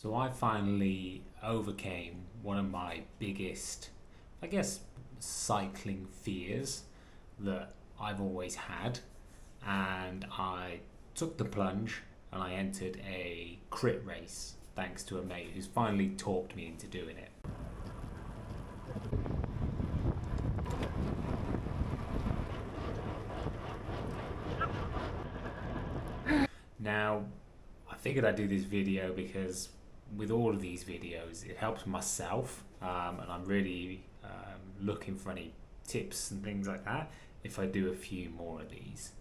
So I finally overcame one of my biggest, I guess, cycling fears that I've always had, and I took the plunge and I entered a crit race thanks to a mate who's finally talked me into doing it. Now, I figured I'd do this video because with all of these videos, it helps myself, and I'm really looking for any tips and things like that if I do a few more of these.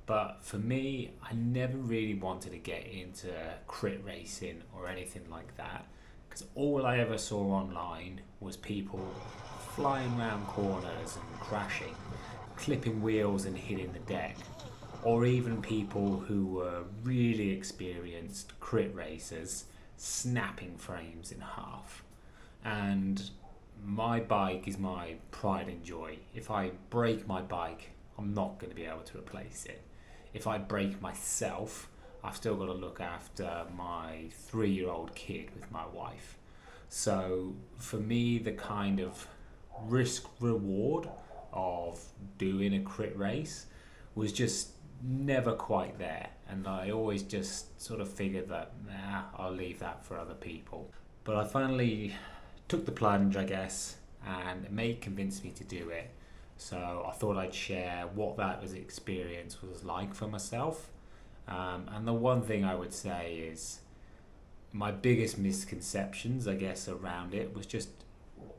But for me, I never really wanted to get into crit racing or anything like that because all I ever saw online was people flying around corners and crashing, clipping wheels and hitting the deck, or even people who were really experienced crit racers snapping frames in half. And my bike is my pride and joy. If I break my bike, I'm not going to be able to replace it. If I break myself, I've still got to look after my 3-year-old kid with my wife. So for me, the kind of risk reward of doing a crit race was just never quite there, and I always just sort of figured that I'll leave that for other people. But I finally took the plunge, I guess, and a mate convinced me to do it. So I thought I'd share what that experience was like for myself. And the one thing I would say is my biggest misconceptions, I guess, around it was just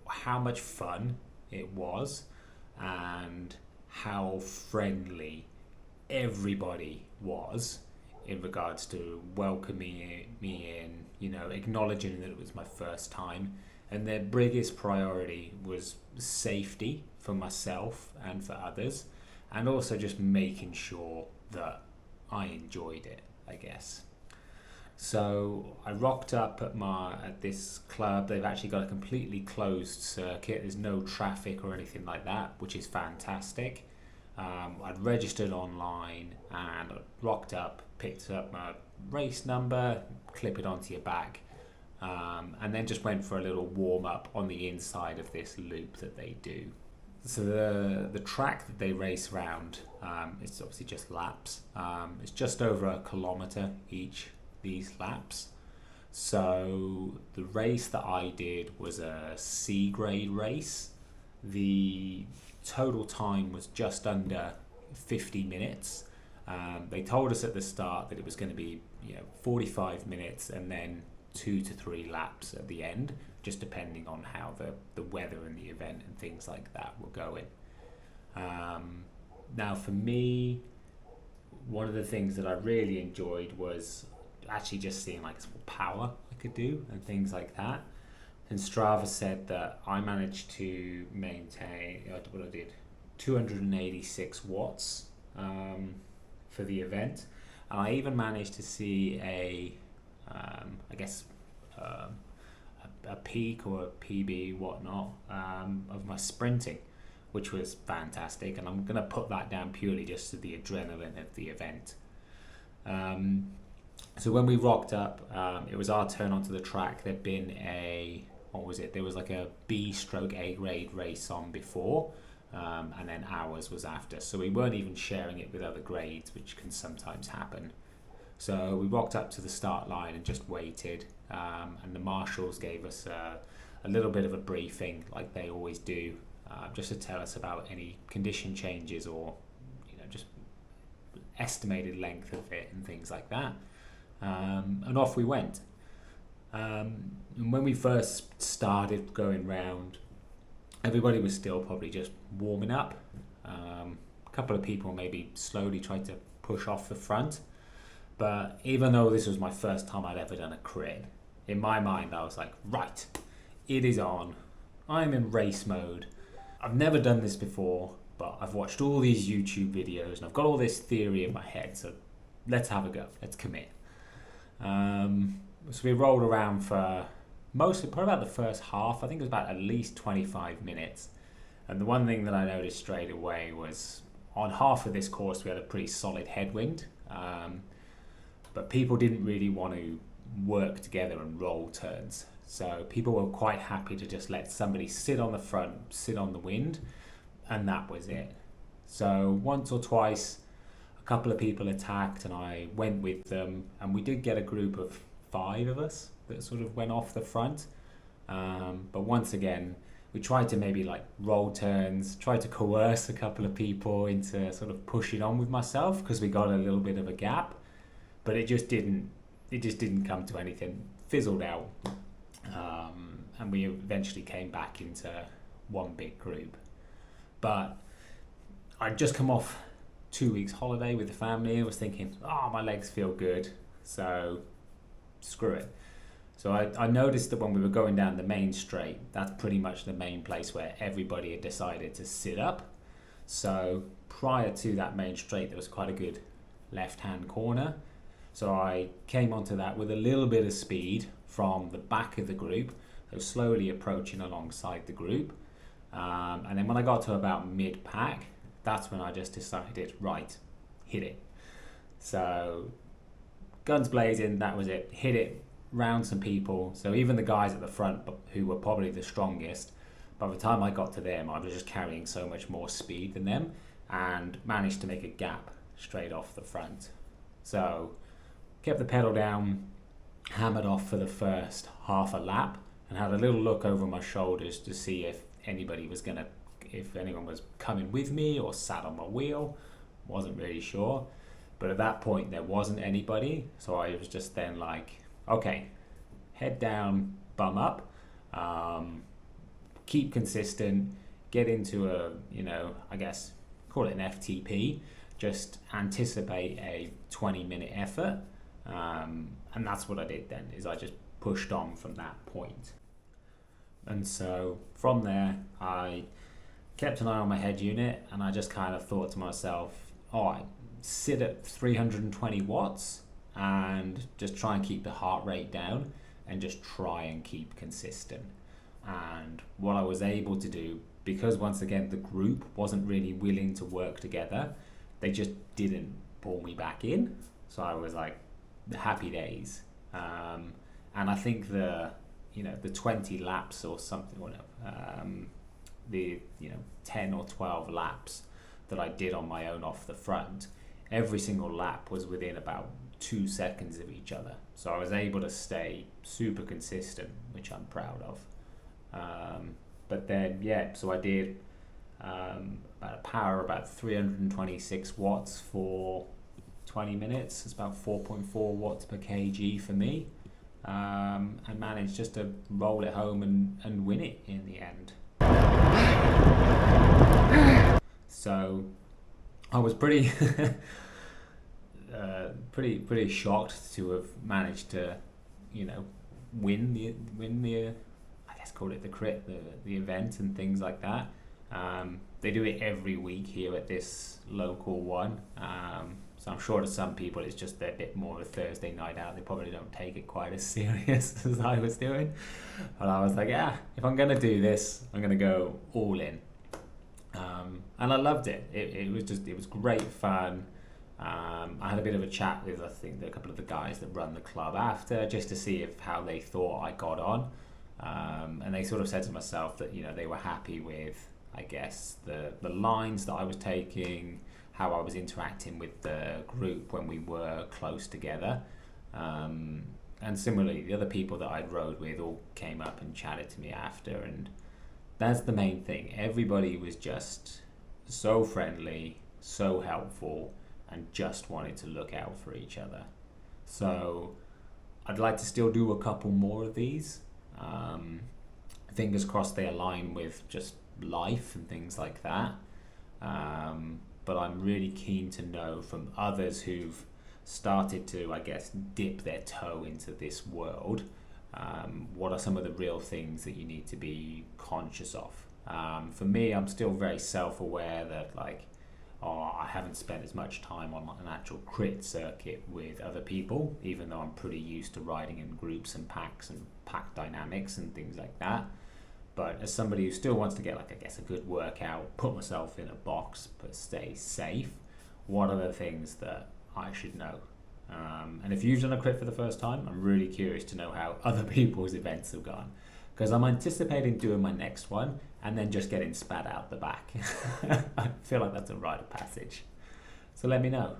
how much fun it was and how friendly everybody was in regards to welcoming me in, acknowledging that it was my first time. And their biggest priority was safety for myself and for others, and also just making sure that I enjoyed it, I guess. So I rocked up at this club. They've actually got a completely closed circuit. There's no traffic or anything like that, which is fantastic. I'd registered online and I rocked up, picked up my race number, clip it onto your back, and then just went for a little warm up on the inside of this loop that they do. So the track that they race around, it's obviously just laps. It's just over 1 kilometre each, these laps. So the race that I did was a C grade race. The total time was just under 50 minutes. They told us at the start that it was going to be 45 minutes and then 2 to 3 laps at the end, just depending on how the weather and the event and things like that were going. Now for me, one of the things that I really enjoyed was actually just seeing like what power I could do and things like that. And Strava said that I managed to maintain what I did, 286 watts for the event. And I even managed to see a peak or a PB, whatnot, of my sprinting, which was fantastic. And I'm going to put that down purely just to the adrenaline of the event. So when we rocked up, it was our turn onto the track. There'd been there was like a B/A grade race on before, and then ours was after. So we weren't even sharing it with other grades, which can sometimes happen. So we rocked up to the start line and just waited, and the marshals gave us a little bit of a briefing, like they always do, just to tell us about any condition changes or just estimated length of it and things like that. And off we went. And when we first started going round, everybody was still probably just warming up. A couple of people maybe slowly tried to push off the front. But even though this was my first time I'd ever done a crit, in my mind I was like, right, it is on. I'm in race mode. I've never done this before, but I've watched all these YouTube videos and I've got all this theory in my head, so let's have a go. Let's commit. So we rolled around for probably about the first half. I think it was about at least 25 minutes. And the one thing that I noticed straight away was on half of this course we had a pretty solid headwind. But people didn't really want to work together and roll turns. So people were quite happy to just let somebody sit on the front, sit on the wind, and that was it. So once or twice, a couple of people attacked and I went with them, and we did get a group of 5 of us that sort of went off the front. But once again, we tried to maybe like roll turns, tried to coerce a couple of people into sort of pushing on with myself because we got a little bit of a gap, but it just didn't come to anything, fizzled out. And we eventually came back into one big group. But I'd just come off 2 weeks holiday with the family. I was thinking, my legs feel good, so screw it. So I noticed that when we were going down the main straight, that's pretty much the main place where everybody had decided to sit up. So prior to that main straight, there was quite a good left-hand corner. So I came onto that with a little bit of speed from the back of the group, so slowly approaching alongside the group. And then when I got to about mid-pack, that's when I just decided, right, hit it. So guns blazing, that was it. Hit it, round some people. So even the guys at the front, who were probably the strongest, by the time I got to them, I was just carrying so much more speed than them and managed to make a gap straight off the front. So kept the pedal down, hammered off for the first half a lap, and had a little look over my shoulders to see if anyone was coming with me or sat on my wheel. Wasn't really sure, but at that point there wasn't anybody, so I was just then like, okay, head down, bum up, keep consistent, get into a, I guess call it an FTP, just anticipate a 20-minute effort, and that's what I did then, is I just pushed on from that point. And so from there, I kept an eye on my head unit, and I just kind of thought to myself, all right, sit at 320 watts and just try and keep the heart rate down and just try and keep consistent. And what I was able to do, because once again the group wasn't really willing to work together, they just didn't pull me back in. So I was like, happy days. And I think the 20 laps or something, the 10 or 12 laps that I did on my own off the front, every single lap was within about 2 seconds of each other. So I was able to stay super consistent, which I'm proud of. But then, so I did about a power about 326 watts for 20 minutes. It's about 4.4 watts per kg for me. And managed just to roll it home and win it in the end. So I was pretty pretty shocked to have managed to win the I guess call it the crit, the event and things like that. They do it every week here at this local one. So I'm sure to some people it's just a bit more of a Thursday night out. They probably don't take it quite as serious as I was doing. But I was like, if I'm going to do this, I'm going to go all in. And I loved it. It was great fun. I had a bit of a chat with, I think, a couple of the guys that run the club after, just to see how they thought I got on. And they sort of said to myself that, they were happy with, I guess, the lines that I was taking, how I was interacting with the group when we were close together. And similarly, the other people that I'd rode with all came up and chatted to me after, and that's the main thing. Everybody was just so friendly, so helpful, and just wanted to look out for each other. So I'd like to still do a couple more of these. Fingers crossed they align with just life and things like that. But I'm really keen to know from others who've started to, I guess, dip their toe into this world, what are some of the real things that you need to be conscious of? For me, I'm still very self-aware that I haven't spent as much time on an actual crit circuit with other people, even though I'm pretty used to riding in groups and packs and pack dynamics and things like that. But as somebody who still wants to get, a good workout, put myself in a box, but stay safe, what are the things that I should know? And if you've done a crit for the first time, I'm really curious to know how other people's events have gone, because I'm anticipating doing my next one and then just getting spat out the back. I feel like that's a rite of passage. So let me know.